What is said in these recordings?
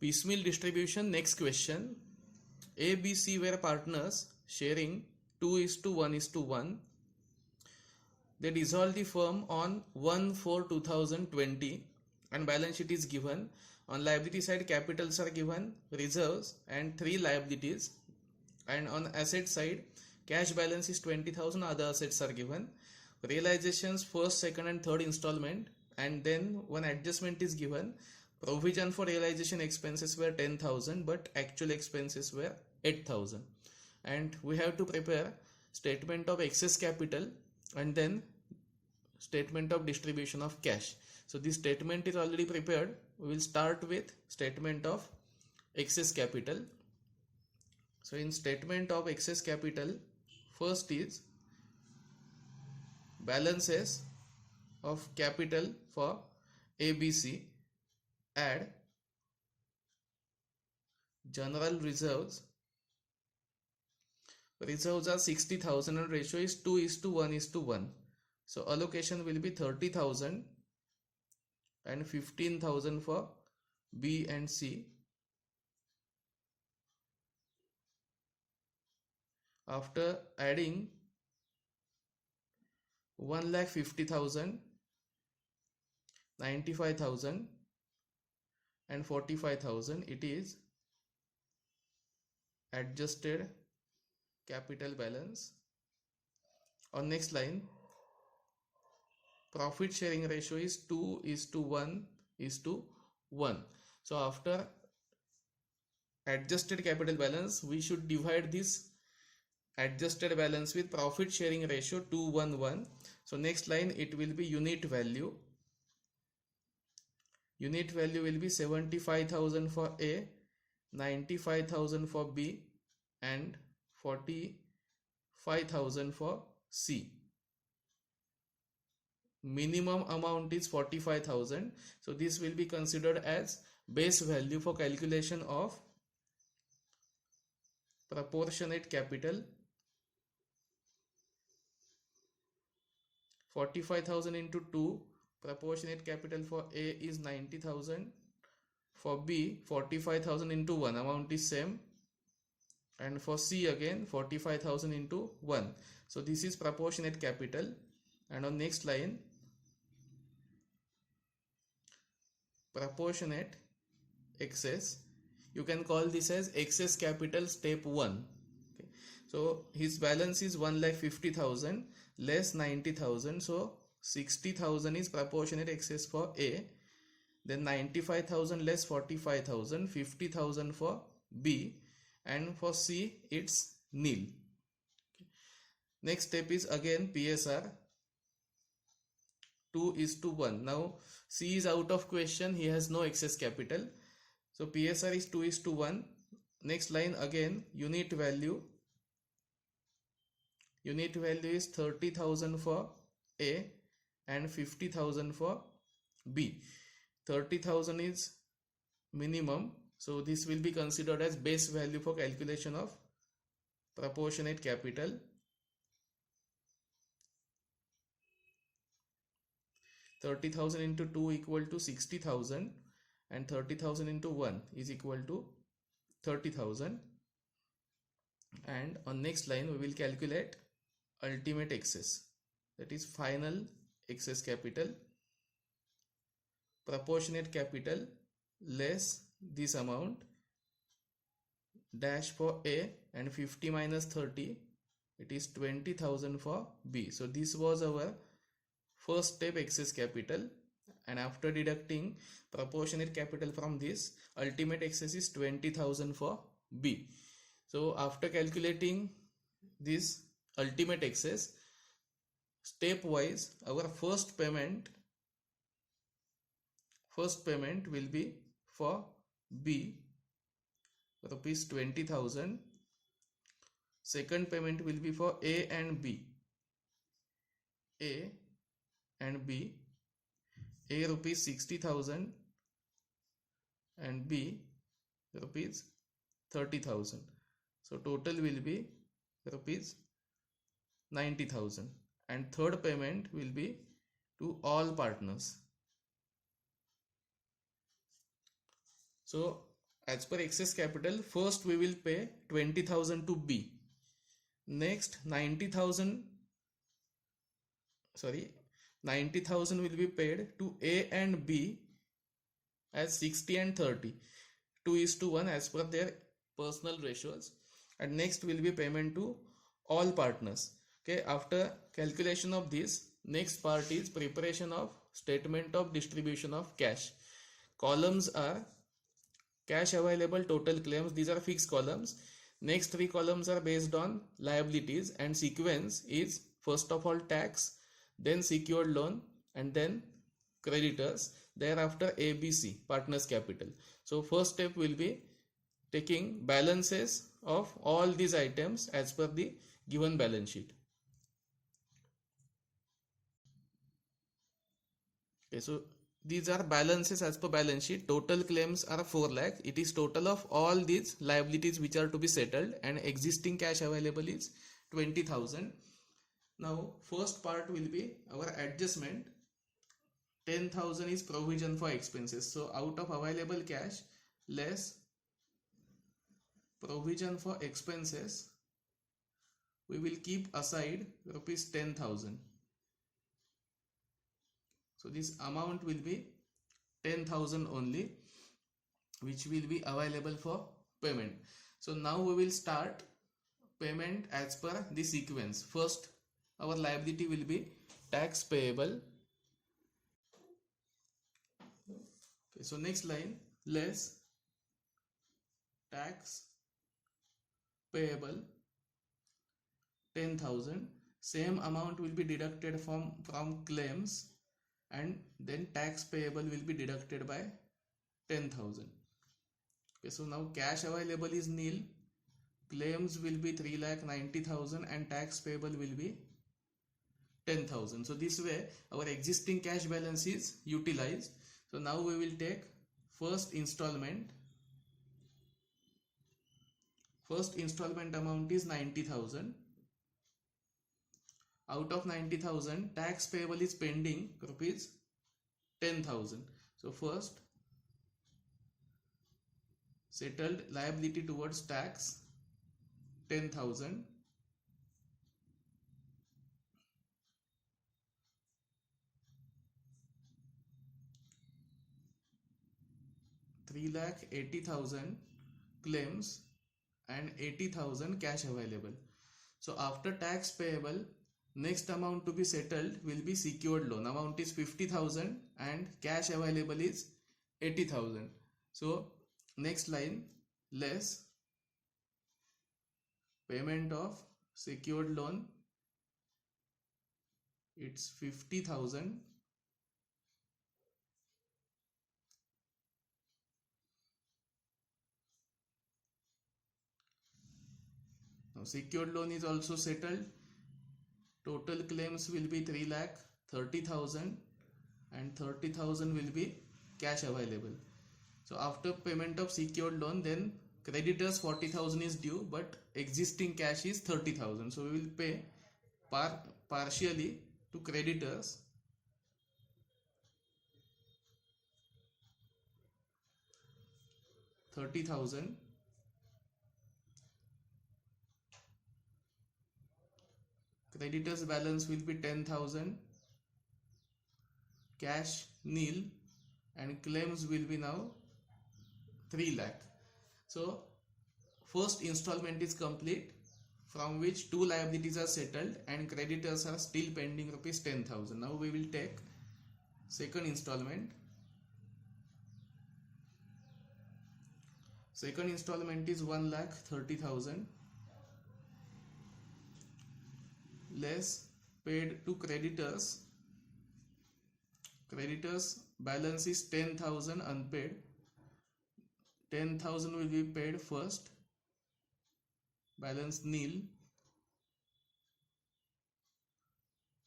Piecemeal distribution. Next question. A, B, C were partners sharing 2:1:1. They dissolved the firm on 1/4/2020 and balance sheet is given. On liability side, capitals are given, reserves and 3 liabilities, and on asset side, cash balance is 20,000, other assets are given. Realizations first, second and third installment, and then one adjustment is given. Provision for realization expenses were 10,000 but actual expenses were 8,000, and we have to prepare statement of excess capital and then statement of distribution of cash. So this statement is already prepared. We will start with statement of excess capital. So in statement of excess capital, first is balances of capital for ABC. Add general reserves. Reserves are 60,000 and ratio is 2:1:1. So allocation will be 30,000 and 15,000 for B and C. After adding 1,50,000, 95,000 and 45,000, it is adjusted capital balance. On next line, profit sharing ratio is 2:1:1. So after adjusted capital balance, we should divide this adjusted balance with profit sharing ratio 2:1:1. So next line, it will be unit value. Unit value will be 75,000 for A, 95,000 for B and 45,000 for C. Minimum amount is 45,000. So this will be considered as base value for calculation of proportionate capital. 45,000 into 2, proportionate capital for A is 90,000. For B, 45,000 into 1, amount is same. And for C again, 45,000 into 1. So this is proportionate capital. And on next line, proportionate excess. You can call this as excess capital step 1. Okay. So his balance is 1,50,000 less 90,000. So 60,000 is proportionate excess for A. Then 95,000 less 45,000, 50,000 for B, and for C it's nil. Okay. Next step is again PSR 2:1. Now C is out of question, he has no excess capital. So PSR is 2:1. Next line again, unit value. Unit value is 30,000 for A and 50,000 for B. 30,000 is minimum, so this will be considered as base value for calculation of proportionate capital. 30,000 into 2 equal to 60,000 and 30,000 into 1 is equal to 30,000. And on next line we will calculate ultimate excess, that is final excess capital. Proportionate capital less this amount dash for A and 50 minus 30, it is 20,000 for B. So this was our first step, excess capital, and after deducting proportionate capital from this, ultimate excess is 20,000 for B. So after calculating this ultimate excess, stepwise our first payment will be for B, rupees 20,000. Second payment will be for A and B. A rupees 60,000 and B rupees 30,000. So total will be rupees 90,000. And third payment will be to all partners. So As per excess capital, first we will pay 20,000 to B. Next 90,000 will be paid to A and B as 60 and 30. 2:1 as per their personal ratios. And next will be payment to all partners. Okay, after calculation of this, next part is preparation of statement of distribution of cash. Columns are cash available, total claims, these are fixed columns. Next three columns are based on liabilities, and sequence is first of all tax, then secured loan, and then creditors, thereafter ABC, partners capital. So first step will be taking balances of all these items as per the given balance sheet. Okay, so these are balances as per balance sheet. Total claims are 4 lakh. It is total of all these liabilities which are to be settled, and existing cash available is 20,000. Now first part will be our adjustment. 10,000 is provision for expenses. So out of available cash less provision for expenses, we will keep aside rupees 10,000. So this amount will be 10,000 only, which will be available for payment. So now we will start payment as per the sequence. First, our liability will be tax payable. Okay, so next line, less tax payable 10,000. Same amount will be deducted from claims, and then tax payable will be deducted by 10,000. Okay, so now cash available is nil, claims will be 3,90,000, and tax payable will be 10,000. So this way our existing cash balance is utilized. So now we will take first installment. First installment amount is 90,000. Out of 90,000, tax payable is pending rupees 10,000. So first settled liability towards tax 10,000. $3,80,000 claims and 80,000 cash available. So after tax payable, next amount to be settled will be secured loan. Amount is 50,000 and cash available is 80,000. So next line, less payment of secured loan, it's 50,000. Now secured loan is also settled. Total claims will be 3,30,000 and 30,000 will be cash available. So after payment of secured loan, then creditors 40,000 is due, but existing cash is 30,000. So we will pay partially to creditors. $30,000. Creditors balance will be 10,000. Cash nil, and claims will be now 3 lakh. So first installment is complete, from which two liabilities are settled and creditors are still pending rupees 10,000. Now we will take second installment. Second installment is 1,30,000 less paid to creditors. Creditors balance is 10,000 unpaid. 10,000 will be paid first, balance nil.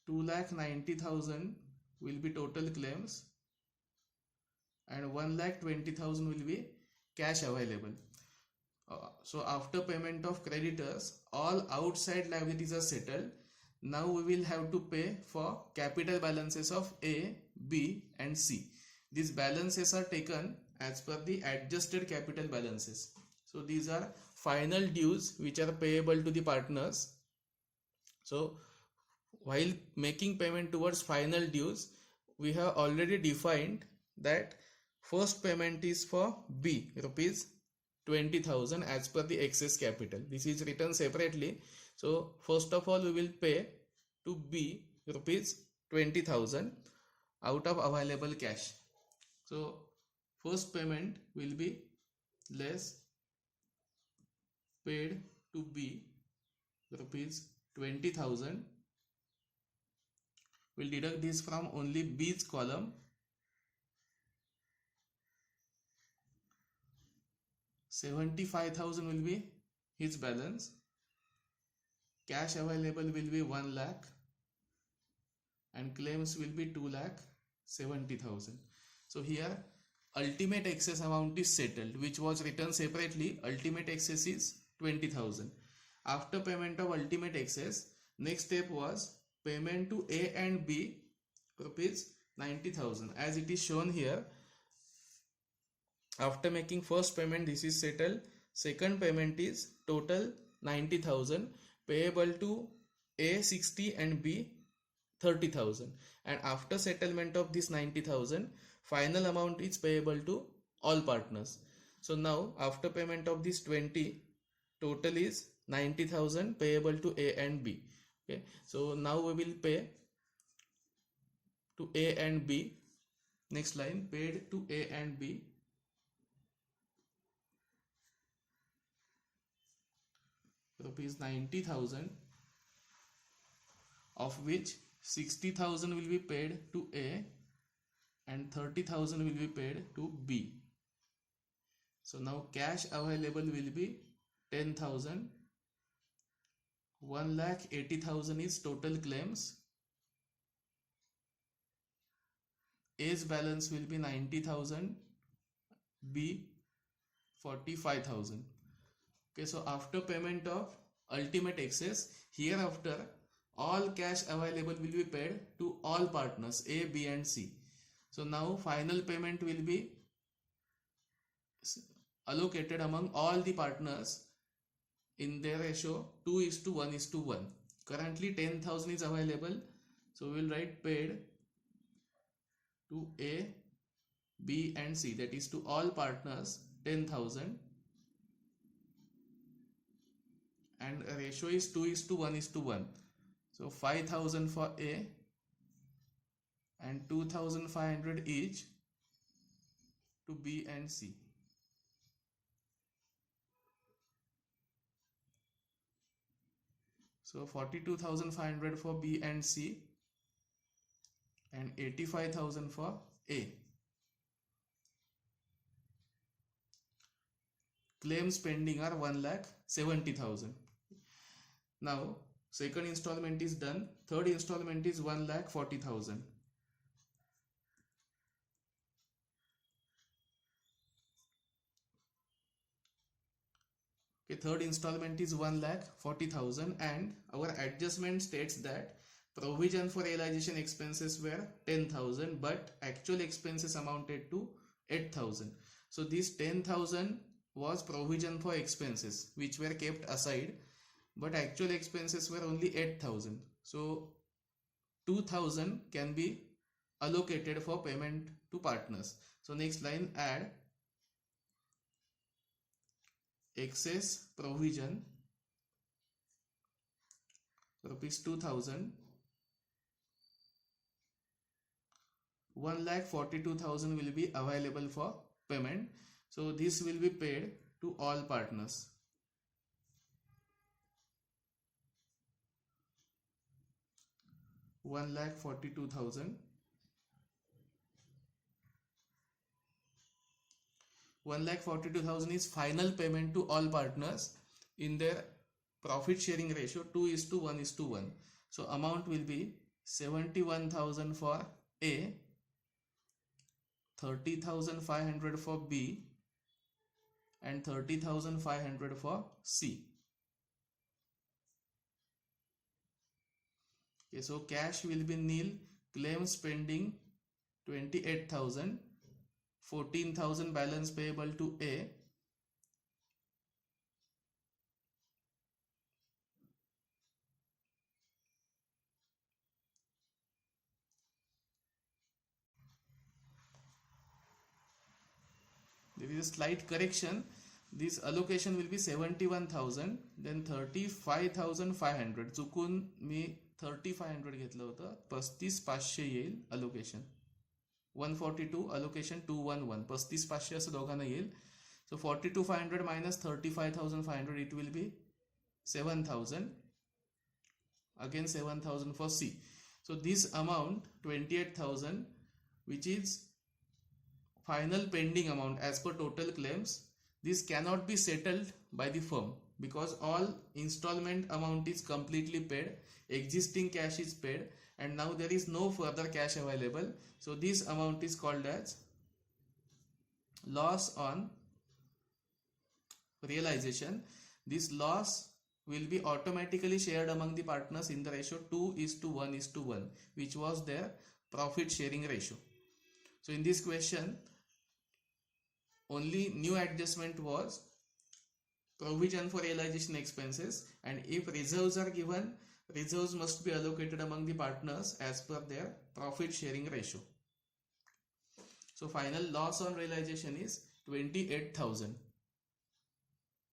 2,90,000 will be total claims, and 1,20,000 will be cash available. So after payment of creditors, all outside liabilities are settled. Now we will have to pay for capital balances of A, B and C. These balances are taken as per the adjusted capital balances. So these are final dues which are payable to the partners. So while making payment towards final dues, we have already defined that first payment is for B, rupees 20,000 as per the excess capital. This is written separately. So first of all we will pay to B rupees 20,000 out of available cash. So first payment will be less paid to B rupees 20,000. We'll deduct this from only B's column. 75,000 will be his balance. Cash available will be 1 lakh and claims will be 2,70,000. So here ultimate excess amount is settled, which was written separately. Ultimate excess is 20,000. After payment of ultimate excess, next step was payment to A and B rupees 90,000. As it is shown here, after making first payment, this is settled. Second payment is total 90,000 payable to A 60 and B 30,000. And after settlement of this 90,000, final amount is payable to all partners. So now after payment of this 20, total is 90,000 payable to A and B. Okay, so now we will pay to A and B. Next line, paid to A and B rupees 90,000, of which 60,000 will be paid to A and 30,000 will be paid to B. So now cash available will be 10,000. 1,80,000 is total claims. A's balance will be 90,000, B 45,000. Okay, so after payment of ultimate excess, hereafter all cash available will be paid to all partners A, B and C. So now final payment will be allocated among all the partners in their ratio 2:1:1. Currently 10,000 is available, so we will write paid to A, B and C, that is to all partners 10,000, and a ratio is 2:1:1. So 5,000 for A and 2,500 each to B and C. So 42,500 for B and C and 85,000 for A. Claims pending are 1,70,000. Now second installment is done. Third installment is 1,40,000. Okay, third installment is 1,40,000, and our adjustment states that provision for realization expenses were 10,000, but actual expenses amounted to 8,000. So this 10,000 was provision for expenses which were kept aside, but actual expenses were only 8,000. So 2,000 can be allocated for payment to partners. So next line, add excess provision rupees 2,000. 1,42,000 will be available for payment. So this will be paid to all partners. $1,42,000. 1,42,000 is final payment to all partners in their profit sharing ratio 2:1:1. So amount will be 71,000 for A, 30,500 for B and 30,500 for C. Okay, so cash will be nil, claims pending 28,000, 14,000 balance payable to A. There is a slight correction. This allocation will be 71,000, then 35,500. चुकून मी 3500 घेतलं होतं, 35,500 येईल allocation. 142 allocation 211, 35,500 असं दोघांना येईल. So 42,500 minus 35,500, it will be 7,000. Again 7,000 for C. So this amount 28,000, which is final pending amount as per total claims, this cannot be settled by the firm because all installment amount is completely paid, existing cash is paid, and now there is no further cash available. So this amount is called as loss on realization. This loss will be automatically shared among the partners in the ratio 2:1:1, which was their profit sharing ratio. So in this question, only new adjustment was provision for realization expenses, and if reserves are given, reserves must be allocated among the partners as per their profit sharing ratio. So final loss on realization is 28,000.